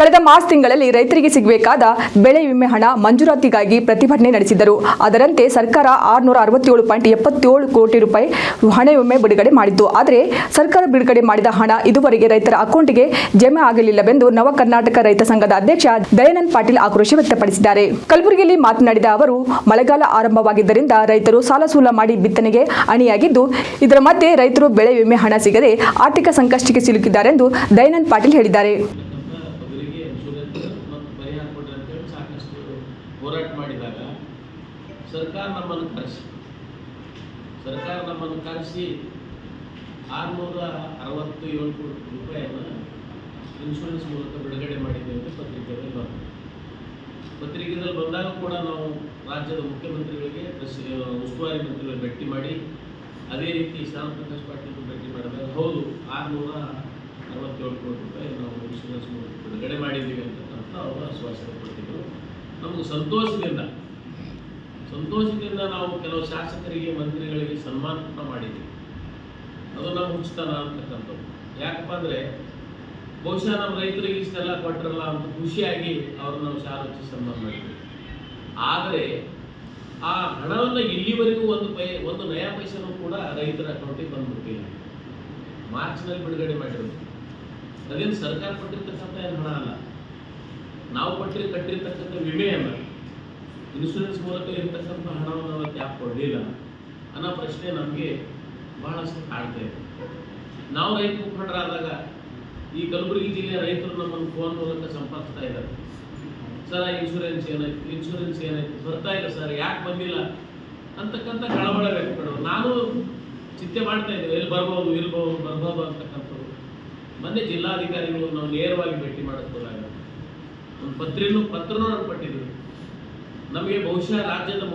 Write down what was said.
ಕಳೆದ ಮಾರ್ಚ್ ತಿಂಗಳಲ್ಲಿ ರೈತರಿಗೆ ಸಿಗಬೇಕಾದ ಬೆಳೆ ವಿಮೆ ಹಣ ಮಂಜೂರಾತಿಗಾಗಿ ಪ್ರತಿಭಟನೆ ನಡೆಸಿದ್ದರು. ಅದರಂತೆ ಸರ್ಕಾರ 667.77 ಕೋಟಿ ರೂಪಾಯಿ ಹಣ ವಿಮೆ ಬಿಡುಗಡೆ ಮಾಡಿತ್ತು. ಆದರೆ ಸರ್ಕಾರ ಬಿಡುಗಡೆ ಮಾಡಿದ ಹಣ ಇದುವರೆಗೆ ರೈತರ ಅಕೌಂಟ್ಗೆ ಜಮೆ ಆಗಲಿಲ್ಲವೆಂದು ನವ ಕರ್ನಾಟಕ ರೈತ ಸಂಘದ ಅಧ್ಯಕ್ಷ ದಯಾನಂದ ಪಾಟೀಲ್ ಆಕ್ರೋಶ ವ್ಯಕ್ತಪಡಿಸಿದ್ದಾರೆ. ಕಲಬುರಗಿಯಲ್ಲಿ ಮಾತನಾಡಿದ ಅವರು, ಮಳೆಗಾಲ ಆರಂಭವಾಗಿದ್ದರಿಂದ ರೈತರು ಸಾಲ ಮಾಡಿ ಬಿತ್ತನೆಗೆ ಅಣಿಯಾಗಿದ್ದು, ಇದರ ಮಧ್ಯೆ ರೈತರು ಬೆಳೆ ವಿಮೆ ಹಣ ಸಿಗದೆ ಆರ್ಥಿಕ ಸಂಕಷ್ಟಕ್ಕೆ ಸಿಲುಕಿದ್ದಾರೆಂದು ದಯಾನಂದ ಪಾಟೀಲ್ ಹೇಳಿದ್ದಾರೆ. ಹೋರಾಟ ಮಾಡಿದಾಗ ಸರ್ಕಾರ ನಮ್ಮನ್ನು ಕರೆಸಿ 667 ಕೋಟಿ ರೂಪಾಯಿಯನ್ನು ಇನ್ಶೂರೆನ್ಸ್ ಮೂಲಕ ಬಿಡುಗಡೆ ಮಾಡಿದೆ ಅಂತ ಪತ್ರಿಕೆಯಲ್ಲಿ ಬಂದಾಗ ಕೂಡ ನಾವು ರಾಜ್ಯದ ಮುಖ್ಯಮಂತ್ರಿಗಳಿಗೆ ಉಸ್ತುವಾರಿ ಮಂತ್ರಿಗಳಿಗೆ ಭೇಟಿ ಮಾಡಿ ಅದೇ ರೀತಿ ಶ್ಯಾಮ್ ಪ್ರಕಾಶ್ ಪಾಟೀಲ್ ಭೇಟಿ ಮಾಡಿದಾಗ ಹೌದು 667 ಕೋಟಿ ರೂಪಾಯಿ ನಾವು ಇನ್ಶೂರೆನ್ಸ್ ಮೂಲಕ ಬಿಡುಗಡೆ ಮಾಡಿದ್ದೀವಿ ಅಂತಕ್ಕಂಥ ಅವರು ಆಶ್ವಾಸನೆ ಕೊಟ್ಟಿದ್ದರು. ನಮಗೆ ಸಂತೋಷದಿಂದ ನಾವು ಕೆಲವು ಶಾಸಕರಿಗೆ ಮಂತ್ರಿಗಳಿಗೆ ಸನ್ಮಾನ ಮಾಡಿದ್ವಿ. ಅದು ನಮ್ಮ ಹುಚ್ಚತನ ಅಂತಕ್ಕಂಥದ್ದು. ಯಾಕಪ್ಪ ಅಂದರೆ ಬಹುಶಃ ನಮ್ಮ ರೈತರಿಗೆ ಇಷ್ಟೆಲ್ಲ ಕೊಟ್ಟರಲ್ಲ ಅಂತ ಖುಷಿಯಾಗಿ ಅವ್ರನ್ನ ನಾವು ಶಾಲೋಚಿ ಸನ್ಮಾನ ಮಾಡಿದ್ವಿ. ಆದರೆ ಆ ಹಣವನ್ನು ಇಲ್ಲಿವರೆಗೂ ಒಂದು ನಯಾ ಪೈಸೆನೂ ಕೂಡ ರೈತರ ಅಕೌಂಟಿಗೆ ಬಂದ್ಬಿಟ್ಟಿಲ್ಲ. ಮಾರ್ಚ್ನಲ್ಲಿ ಬಿಡುಗಡೆ ಮಾಡಿರೋದು ಅದೇನು ಸರ್ಕಾರ ಕೊಟ್ಟಿರ್ತಕ್ಕಂಥ ಹಣ ಅಲ್ಲ, ನಾವು ಕಟ್ಟಿರ್ತಕ್ಕಂಥ ವಿಮೆಯನ್ನು ಇನ್ಶೂರೆನ್ಸ್ ಮೂಲಕ ಇರತಕ್ಕಂಥ ಹಣವನ್ನು ಅವತ್ತು ಯಾಕೆ ಕೊಡಲಿಲ್ಲ ಅನ್ನೋ ಪ್ರಶ್ನೆ ನಮಗೆ ಬಹಳಷ್ಟು ಕಾಡ್ತಾ ಇದೆ. ನಾವು ರೈತ ಮುಖಂಡರಾದಾಗ ಈ ಕಲಬುರಗಿ ಜಿಲ್ಲೆಯ ರೈತರು ನಮ್ಮನ್ನು ಫೋನ್ ಮೂಲಕ ಸಂಪರ್ಕಿಸ್ತಾ ಇದ್ದಾರೆ. ಸರ್ ಇನ್ಶೂರೆನ್ಸ್ ಏನಾಯ್ತು ಬರ್ತಾ ಇಲ್ಲ ಸರ್, ಯಾಕೆ ಬಂದಿಲ್ಲ ಅಂತಕ್ಕಂಥ ಕಳವಳ ವ್ಯಕ್ತಪಡೋದು. ನಾನು ಚಿಂತೆ ಮಾಡ್ತಾ ಇದ್ದೇವೆ, ಎಲ್ಲಿ ಬರ್ಬೋದು ಅಂತಕ್ಕಂಥದ್ದು. ಮೊನ್ನೆ ಜಿಲ್ಲಾಧಿಕಾರಿಗಳು ನಾವು ನೇರವಾಗಿ ಭೇಟಿ ಮಾಡಕ್ಕೆ ಹೋದಾಗ ಒಂದು ಪತ್ರನೂ ಕೊಟ್ಟಿದ್ವಿ. ನಮಗೆ ಬಹುಶಃ ರಾಜ್ಯದ ಮುಖ್ಯ